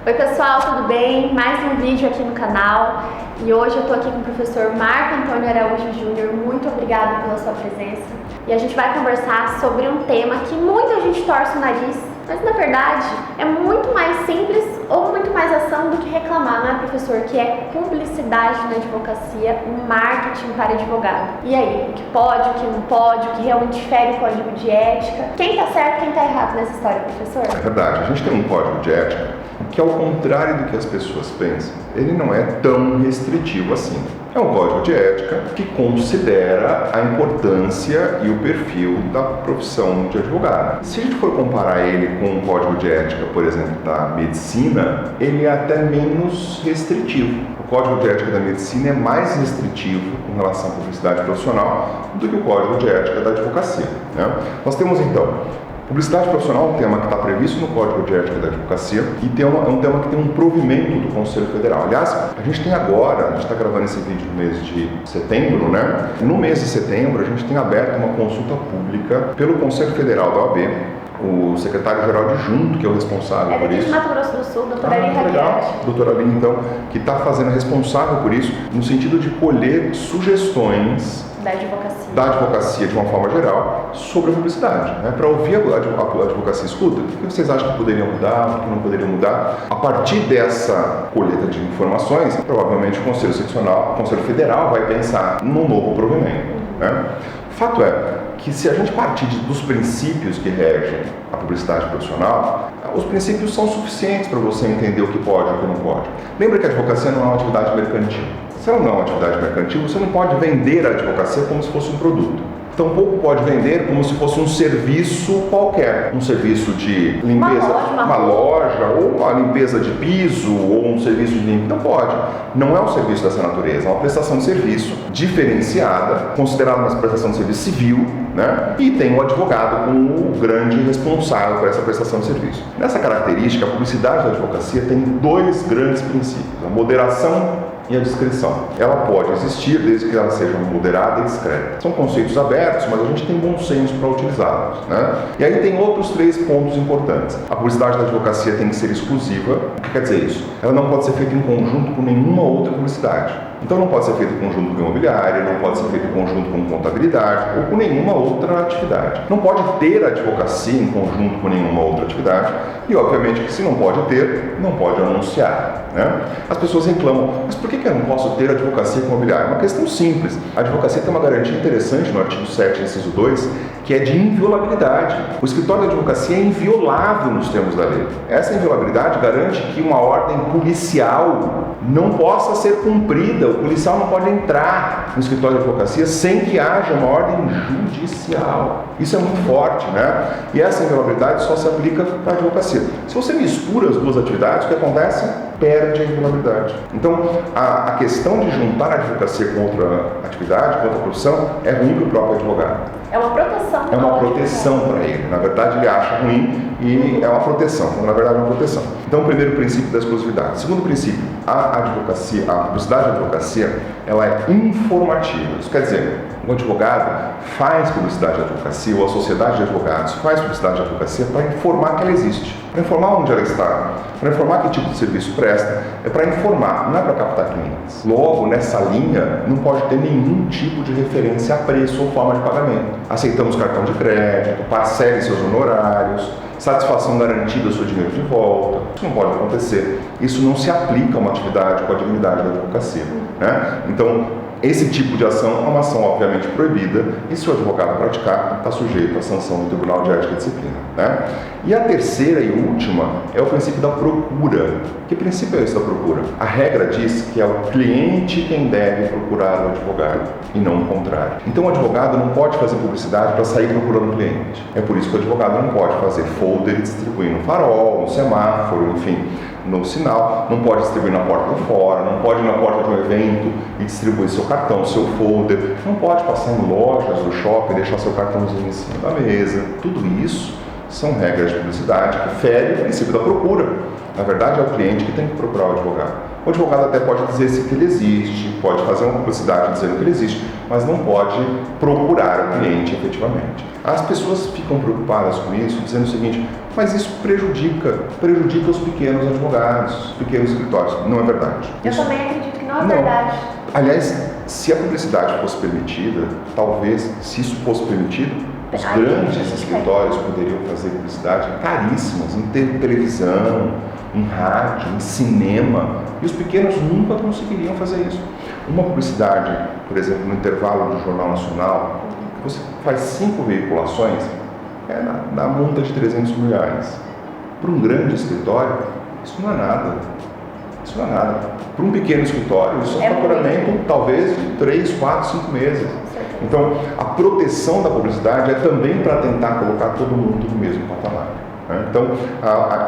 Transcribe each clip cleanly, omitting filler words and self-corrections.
Oi pessoal, tudo bem? Mais um vídeo aqui no canal e hoje eu tô aqui com o professor Marco Antônio Araújo Júnior. Muito obrigada pela sua presença e a gente vai conversar sobre um tema que muita gente torce o nariz, mas na verdade é muito mais simples ou muito mais ação do que reclamar, não é, professor? Que é publicidade na advocacia, marketing para advogado. E aí, o que pode, o que não pode, o que realmente fere o código de ética? Quem tá certo, quem tá errado nessa história, professor? É verdade, a gente tem um código de ética que, ao contrário do que as pessoas pensam, ele não é tão restritivo assim. É um código de ética que considera a importância e o perfil da profissão de advogado. Se a gente for comparar ele com um código de ética, por exemplo, da medicina, ele é até menos restritivo. O código de ética da medicina é mais restritivo com relação à publicidade profissional do que o código de ética da advocacia, né? Nós temos então publicidade profissional, um tema que está previsto no Código de Ética da Advocacia, e é um tema que tem um provimento do Conselho Federal. Aliás, a gente tem agora, a gente está gravando esse vídeo no mês de setembro, né? No mês de setembro, a gente tem aberto uma consulta pública pelo Conselho Federal da OAB, o secretário-geral adjunto, que é o responsável por isso. É de Mato Grosso do Sul, doutora Aline Raguete. Doutora Aline, então, que está fazendo responsável por isso, no sentido de colher sugestões da advocacia de uma forma geral sobre a publicidade, né? Para ouvir a advocacia, escuta, o que vocês acham que poderiam mudar, o que não poderiam mudar. A partir dessa colheita de informações, provavelmente o Conselho Federal vai pensar num novo provimento, né? Fato é que, se a gente partir dos princípios que regem a publicidade profissional, os princípios são suficientes para você entender o que pode e o que não pode. Lembra que a advocacia não é uma atividade mercantil. Se ela não é uma atividade mercantil, você não pode vender a advocacia como se fosse um produto. Tampouco pode vender como se fosse um serviço qualquer. Um serviço de limpeza, uma loja, ou uma limpeza de piso, ou um serviço de limpeza. Não pode. Não é um serviço dessa natureza. É uma prestação de serviço diferenciada, considerada uma prestação de serviço civil, né? E tem o advogado como o grande responsável por essa prestação de serviço. Nessa característica, a publicidade da advocacia tem dois grandes princípios: a moderação e a discrição. Ela pode existir desde que ela seja moderada e discreta. São conceitos abertos, mas a gente tem bom senso para utilizá-los, né? E aí tem outros três pontos importantes. A publicidade da advocacia tem que ser exclusiva. O que quer dizer isso? Ela não pode ser feita em conjunto com nenhuma outra publicidade. Então não pode ser feito em conjunto com imobiliária, não pode ser feito em conjunto com contabilidade ou com nenhuma outra atividade. Não pode ter advocacia em conjunto com nenhuma outra atividade e, obviamente, que se não pode ter, não pode anunciar, né? As pessoas reclamam, mas por que eu não posso ter advocacia com imobiliária? É uma questão simples. A advocacia tem uma garantia interessante no artigo 7, inciso 2, que é de inviolabilidade. O escritório da advocacia é inviolável nos termos da lei. Essa inviolabilidade garante que uma ordem policial não possa ser cumprida. O policial não pode entrar no escritório de advocacia sem que haja uma ordem judicial. Isso é muito forte, né? E essa inviolabilidade só se aplica para a advocacia. Se você mistura as duas atividades, o que acontece? Perde a inviolabilidade. Então, a questão de juntar a advocacia com outra atividade, com outra profissão, é ruim para o próprio advogado. É uma proteção. É uma proteção para ele. Na verdade, ele acha ruim e é uma proteção. Na verdade, é uma proteção. Então, o primeiro princípio da exclusividade. Segundo princípio, a publicidade da advocacia, ela é informativa. Isso quer dizer, o advogado faz publicidade de advocacia, ou a sociedade de advogados faz publicidade de advocacia para informar que ela existe, para informar onde ela está, para informar que tipo de serviço presta, é para informar, não é para captar clientes. Logo, nessa linha, não pode ter nenhum tipo de referência a preço ou forma de pagamento. Aceitamos cartão de crédito, parcele seus honorários, satisfação garantida, seu dinheiro de volta. Isso não pode acontecer. Isso não se aplica a uma atividade com a dignidade da advocacia, né? Então, esse tipo de ação é uma ação obviamente proibida e, se o advogado praticar, está sujeito à sanção do Tribunal de Ética e Disciplina, né? E a terceira e última é o princípio da procura. Que princípio é esse da procura? A regra diz que é o cliente quem deve procurar o advogado e não o contrário. Então o advogado não pode fazer publicidade para sair procurando o cliente. É por isso que o advogado não pode fazer folder e distribuir no farol, no semáforo, enfim, no sinal, não pode distribuir na porta do fora, não pode ir na porta de um evento e distribuir seu cartão, seu folder, não pode passar em lojas ou shopping e deixar seu cartãozinho em cima da mesa. Tudo isso são regras de publicidade que ferem o princípio da procura. Na verdade, é o cliente que tem que procurar o advogado. O advogado até pode dizer que ele existe, pode fazer uma publicidade dizendo que ele existe, mas não pode procurar o cliente efetivamente. As pessoas ficam preocupadas com isso, dizendo o seguinte: mas isso prejudica os pequenos advogados, os pequenos escritórios. Não é verdade. Eu também acredito que não é verdade. Aliás, se a publicidade fosse permitida, talvez, se isso fosse permitido, os grandes escritórios poderiam fazer publicidade caríssimas, em televisão, em rádio, em cinema, e os pequenos nunca conseguiriam fazer isso. Uma publicidade, por exemplo, no intervalo do Jornal Nacional, você faz 5 veiculações, dá multa de R$300 mil. Para um grande escritório, isso não é nada. Isso não é nada. Para um pequeno escritório, isso é um faturamento talvez de 3, 4, 5 meses. Então, a proteção da publicidade é também para tentar colocar todo mundo no mesmo patamar. Então,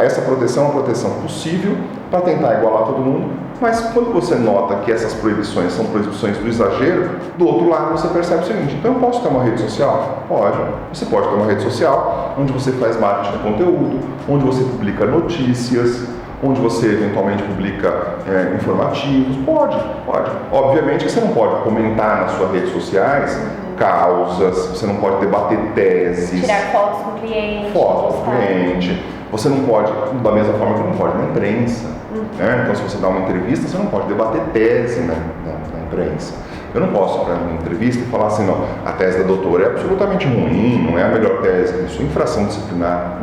essa proteção é uma proteção possível para tentar igualar todo mundo, mas quando você nota que essas proibições são proibições do exagero, do outro lado você percebe o seguinte: então eu posso ter uma rede social? Pode. Você pode ter uma rede social onde você faz marketing de conteúdo, onde você publica notícias, onde você eventualmente publica informativos. Pode. Obviamente que você não pode comentar nas suas redes sociais causas, você não pode debater teses. Tirar fotos com o cliente. Você não pode, da mesma forma que não pode na imprensa. Então, se você dá uma entrevista, você não pode debater tese na imprensa. Eu não posso ir para uma entrevista e falar assim: não, a tese da doutora é absolutamente ruim, não é a melhor tese, isso é infração disciplinar.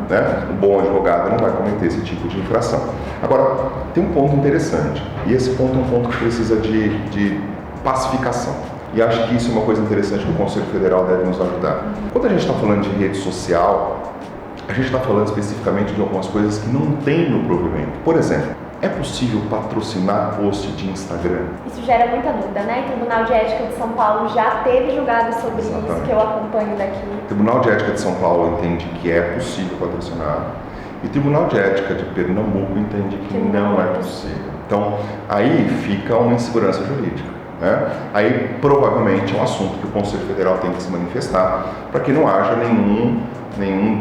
O bom advogado não vai cometer esse tipo de infração. Agora, tem um ponto interessante, e esse ponto é um ponto que precisa de pacificação. E acho que isso é uma coisa interessante que o Conselho Federal deve nos ajudar. Quando a gente está falando de rede social, a gente está falando especificamente de algumas coisas que não tem no provimento. Por exemplo, é possível patrocinar post de Instagram? Isso gera muita dúvida, né? O Tribunal de Ética de São Paulo já teve julgado sobre isso, que eu acompanho daqui. O Tribunal de Ética de São Paulo entende que é possível patrocinar, e o Tribunal de Ética de Pernambuco entende que não é possível. Então, aí fica uma insegurança jurídica. Aí, provavelmente, é um assunto que o Conselho Federal tem que se manifestar para que não haja nenhum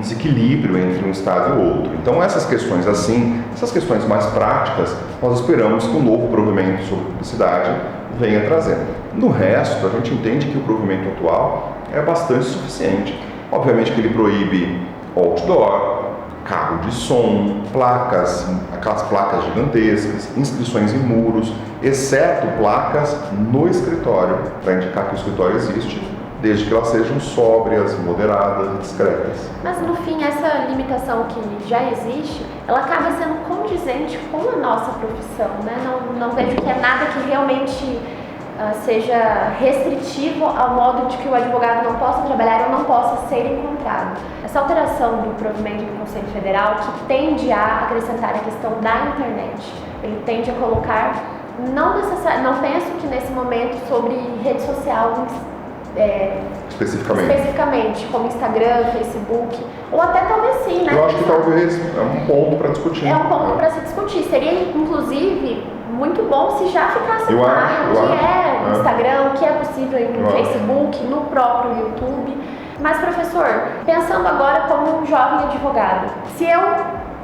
desequilíbrio entre um Estado e o outro. Então, essas questões essas questões mais práticas, nós esperamos que o novo provimento sobre publicidade venha trazendo. No resto, a gente entende que o provimento atual é bastante suficiente. Obviamente que ele proíbe outdoor, carro de som, placas, aquelas placas gigantescas, inscrições em muros, exceto placas no escritório, para indicar que o escritório existe, desde que elas sejam sóbrias, moderadas e discretas. Mas no fim, essa limitação que já existe, ela acaba sendo condizente com a nossa profissão, né? Não vejo que é nada que realmente seja restritivo ao modo de que o advogado não possa trabalhar ou não possa ser encontrado. Essa alteração do provimento do Conselho Federal, que tende a acrescentar a questão da internet, ele tende a colocar, não penso que nesse momento sobre rede social especificamente, como Instagram, Facebook, ou até talvez sim, né? Eu acho que talvez é um ponto para discutir. É um ponto para se discutir. Seria, inclusive, muito bom se já ficasse claro o que é o Instagram, o que é possível no Facebook, no próprio YouTube. Mas, professor, pensando agora como um jovem advogado, se eu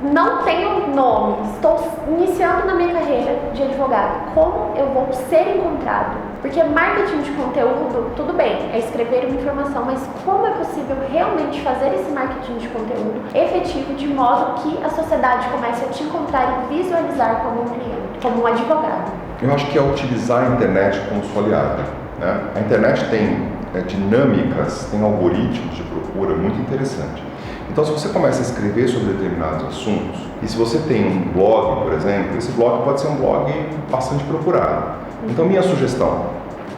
não tenho nome, estou iniciando na minha carreira de advogado, como eu vou ser encontrado? Porque marketing de conteúdo, tudo bem, é escrever uma informação, mas como é possível realmente fazer esse marketing de conteúdo efetivo de modo que a sociedade comece a te encontrar e visualizar como um cliente, como um advogado? Eu acho que é utilizar a internet como sua aliada, né? A internet tem dinâmicas, tem algoritmos de procura muito interessantes. Então, se você começa a escrever sobre determinados assuntos, e se você tem um blog, por exemplo, esse blog pode ser um blog bastante procurado. Então, minha sugestão,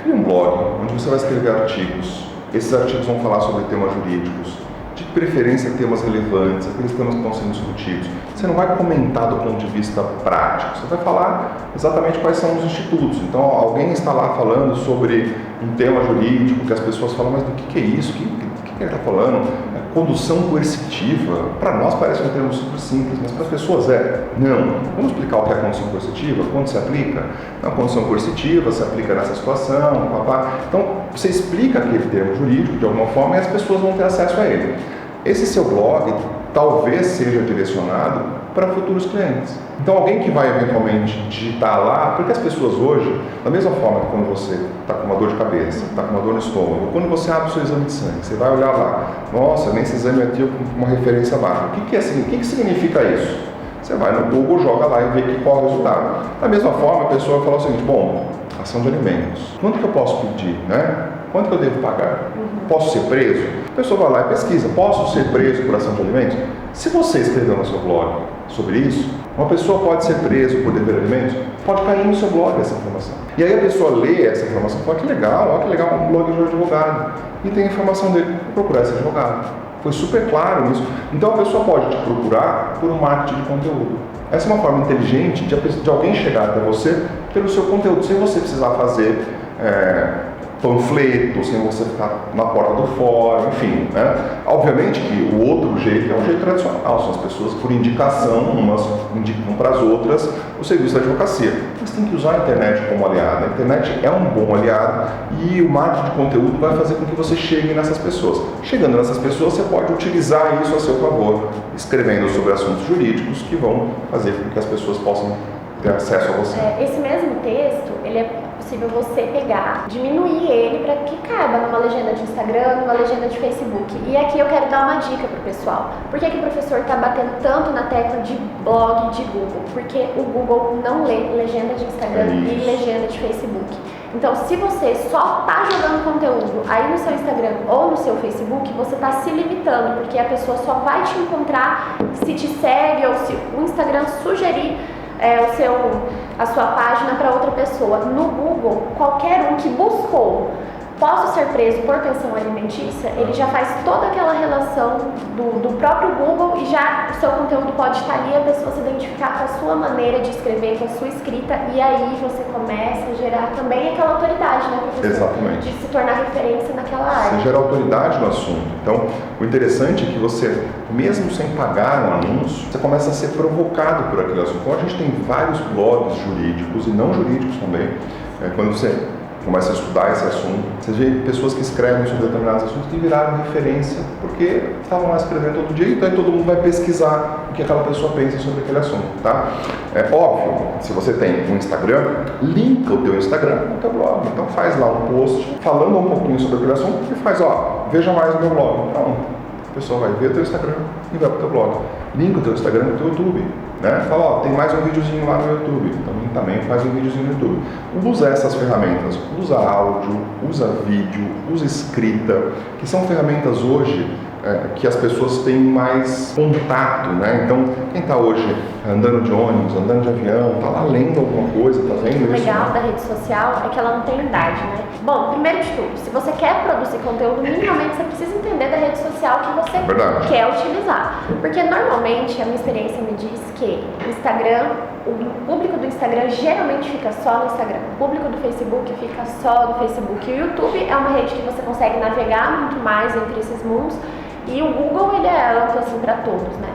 crie um blog onde você vai escrever artigos. Esses artigos vão falar sobre temas jurídicos, de preferência temas relevantes, aqueles temas que estão sendo discutidos. Você não vai comentar do ponto de vista prático, você vai falar exatamente quais são os institutos. Então, alguém está lá falando sobre um tema jurídico que as pessoas falam: mas do que é isso? O que ele está falando? Condução coercitiva, para nós parece um termo super simples, mas para as pessoas não. Vamos explicar o que é a condução coercitiva, quando se aplica? A condução coercitiva se aplica nessa situação, Então, você explica aquele termo jurídico de alguma forma e as pessoas vão ter acesso a ele. Esse seu blog talvez seja direcionado para futuros clientes. Então alguém que vai eventualmente digitar lá, porque as pessoas hoje, da mesma forma que quando você está com uma dor de cabeça, está com uma dor no estômago, quando você abre o seu exame de sangue, você vai olhar lá, nossa, nesse exame aqui eu com uma referência baixa. O que significa isso? Você vai no Google, joga lá e vê qual é o resultado. Da mesma forma, a pessoa fala o seguinte, bom, ação de alimentos, quanto que eu posso pedir, né? Quanto que eu devo pagar? Posso ser preso? A pessoa vai lá e pesquisa, posso ser preso por ação de alimentos? Se você escreveu no seu blog sobre isso, uma pessoa pode ser presa por dever alimentos? Pode cair no seu blog essa informação. E aí a pessoa lê essa informação e fala, que legal, olha que legal, um blog de um advogado. E tem a informação dele, vou procurar esse advogado. Foi super claro nisso. Então a pessoa pode te procurar por um marketing de conteúdo. Essa é uma forma inteligente de alguém chegar até você pelo seu conteúdo, sem você precisar fazer panfleto, sem você ficar na porta do fórum, enfim, né? Obviamente que o outro jeito é um jeito tradicional, são as pessoas por indicação, umas indicam para as outras o serviço da advocacia. Mas tem que usar a internet como aliado. A internet é um bom aliado e o marketing de conteúdo vai fazer com que você chegue nessas pessoas. Chegando nessas pessoas, você pode utilizar isso a seu favor, escrevendo sobre assuntos jurídicos que vão fazer com que as pessoas possam ter acesso a você. Esse mesmo texto, ele é possível você pegar, diminuir ele para que caiba numa legenda de Instagram, numa legenda de Facebook. E aqui eu quero dar uma dica pro pessoal. Por que o professor está batendo tanto na tecla de blog, de Google? Porque o Google não lê legenda de Instagram e legenda de Facebook. Então, se você só está jogando conteúdo aí no seu Instagram ou no seu Facebook, você está se limitando, porque a pessoa só vai te encontrar se te segue ou se o Instagram sugerir a sua página para outra pessoa. No Google, qualquer um que buscou posso ser preso por pensão alimentícia, ele já faz toda aquela relação do próprio Google e já o seu conteúdo pode estar ali, a pessoa se identificar com a sua maneira de escrever, com a sua escrita, e aí você começa a gerar também aquela autoridade, né, professor? Exatamente. De se tornar referência naquela área. Você gera autoridade no assunto. Então, o interessante é que você, mesmo sem pagar um anúncio, você começa a ser provocado por aquele assunto. Então, a gente tem vários blogs jurídicos e não jurídicos também. Quando você começa a estudar esse assunto, você vê pessoas que escrevem sobre determinados assuntos que viraram referência porque estavam lá escrevendo todo dia, então aí todo mundo vai pesquisar o que aquela pessoa pensa sobre aquele assunto, tá? É óbvio, se você tem um Instagram, linka o teu Instagram no teu blog, então faz lá um post falando um pouquinho sobre aquele assunto e faz, veja mais no meu blog. Então, a pessoa vai ver o teu Instagram e vai pro teu blog. Linka o teu Instagram no teu YouTube, né? Fala, tem mais um videozinho lá no YouTube, então também faz um videozinho no YouTube. Usa essas ferramentas, usa áudio, usa vídeo, usa escrita, que são ferramentas hoje que as pessoas têm mais contato, né? Então, quem está hoje andando de ônibus, andando de avião, está lá lendo alguma coisa, está vendo isso? O legal da rede social é que ela não tem idade, né? Bom, primeiro de tudo, se você quer produzir conteúdo, minimamente você precisa entender da rede social que você quer utilizar. Porque normalmente, a minha experiência me diz que o Instagram, o público do Instagram geralmente fica só no Instagram. O público do Facebook fica só no Facebook. E o YouTube é uma rede que você consegue navegar muito mais entre esses mundos. E o Google, ele é amplo assim para todos, né?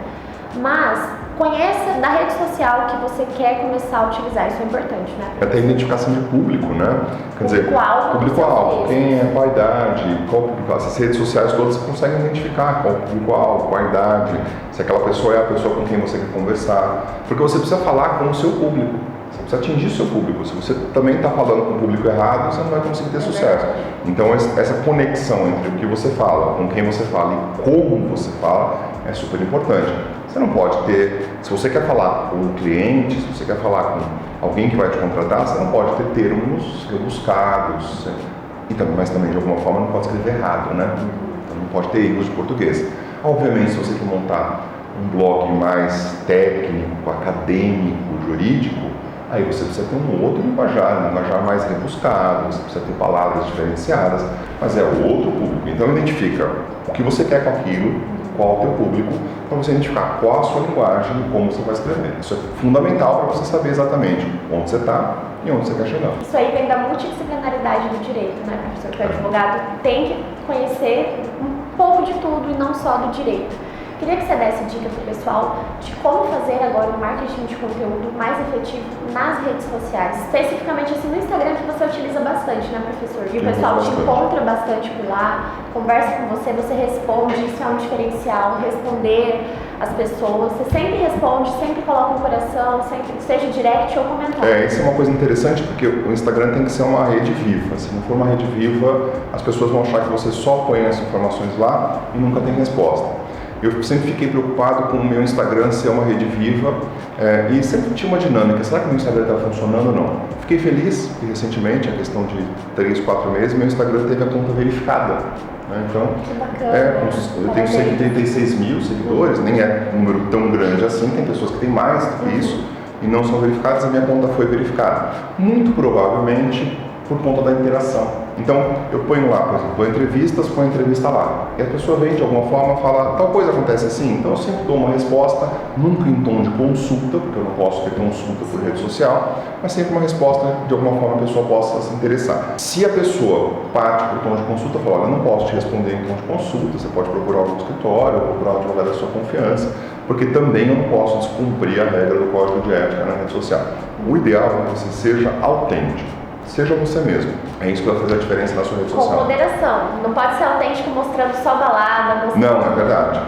Mas conheça da rede social que você quer começar a utilizar, isso é importante, né? Até a identificação de público, né? Quer dizer, público-alvo, quem é, qual a idade, qual público-alvo. Essas redes sociais todas você consegue identificar qual o público-alvo, qual a idade, se aquela pessoa é a pessoa com quem você quer conversar. Porque você precisa falar com o seu público, você precisa atingir o seu público. Se você também está falando com o público errado, você não vai conseguir ter sucesso. Então, essa conexão entre o que você fala, com quem você fala e como você fala, é super importante. Você não pode ter, se você quer falar com um cliente, se você quer falar com alguém que vai te contratar, você não pode ter termos rebuscados, mas também de alguma forma não pode escrever errado, né? Então não pode ter erros de português. Obviamente, se você quer montar um blog mais técnico, acadêmico, jurídico, aí você precisa ter um outro linguajar mais rebuscado, você precisa ter palavras diferenciadas, mas é outro público. Então identifica o que você quer com aquilo, qual é o teu público, para você identificar qual a sua linguagem e como você vai escrever. Isso é fundamental para você saber exatamente onde você está e onde você quer chegar. Isso aí vem da multidisciplinaridade do direito, né, professor? Que o advogado tem que conhecer um pouco de tudo e não só do direito. Queria que você desse dica para o pessoal de como fazer agora um marketing de conteúdo mais efetivo nas redes sociais, especificamente assim no Instagram, que você utiliza bastante, né, professor? E o pessoal te encontra bastante por lá, conversa com você, você responde, isso é um diferencial, responder as pessoas? Você sempre responde, sempre coloca um coração, sempre, seja direct ou comentário. Isso é uma coisa interessante, porque o Instagram tem que ser uma rede viva. Se não for uma rede viva, as pessoas vão achar que você só põe as informações lá e nunca tem resposta. Eu sempre fiquei preocupado com o meu Instagram ser uma rede viva e sempre tinha uma dinâmica. Será que o meu Instagram está funcionando ou não? Fiquei feliz que recentemente, a questão de 3, 4 meses, meu Instagram teve a conta verificada. Então, que bacana. Eu tenho 136 mil seguidores, nem é um número tão grande assim, tem pessoas que têm mais do que isso e não são verificadas, a minha conta foi verificada. Muito provavelmente por conta da interação. Então, eu ponho lá, por exemplo, entrevistas, põe entrevista lá. E a pessoa vem de alguma forma fala, tal coisa acontece assim, então eu sempre dou uma resposta, nunca em tom de consulta, porque eu não posso ter consulta por rede social, mas sempre uma resposta, de alguma forma a pessoa possa se interessar. Se a pessoa parte por tom de consulta, fala, olha, eu não posso te responder em tom de consulta, você pode procurar algum escritório, ou procurar um advogado da sua confiança, porque também eu não posso descumprir a regra do código de ética na rede social. O ideal é que você seja autêntico. Seja você mesmo. É isso que vai fazer a diferença na sua rede social. Com moderação. Não pode ser autêntico mostrando só balada. Não, é verdade.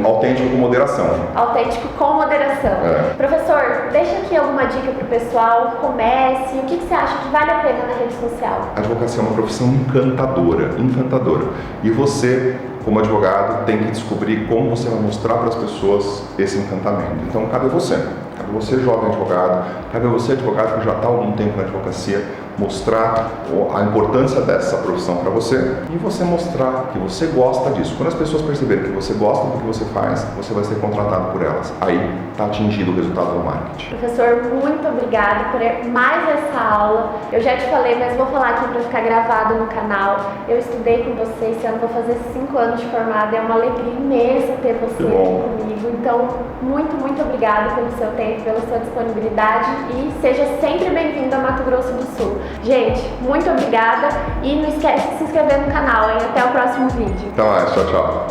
Autêntico com moderação. Autêntico com moderação. Professor, deixa aqui alguma dica para o pessoal. Comece. O que você acha que vale a pena na rede social? A advocacia é uma profissão encantadora. Encantadora. E você, como advogado, tem que descobrir como você vai mostrar para as pessoas esse encantamento. Então, cabe a você. Cabe a você, jovem advogado. Cabe a você, advogado que já está há algum tempo na advocacia, mostrar a importância dessa profissão para você e você mostrar que você gosta disso. Quando as pessoas perceberem que você gosta do que você faz, você vai ser contratado por elas. Aí está atingido o resultado do marketing. Professor, muito obrigada por mais essa aula. Eu já te falei, mas vou falar aqui para ficar gravado no canal. Eu estudei com você, esse ano vou fazer 5 anos de formada. É uma alegria imensa ter você comigo. Então, muito obrigada pelo seu tempo, pela sua disponibilidade e seja sempre bem-vindo a Mato Grosso do Sul. Gente, muito obrigada e não esquece de se inscrever no canal, hein? Até o próximo vídeo. Então tchau.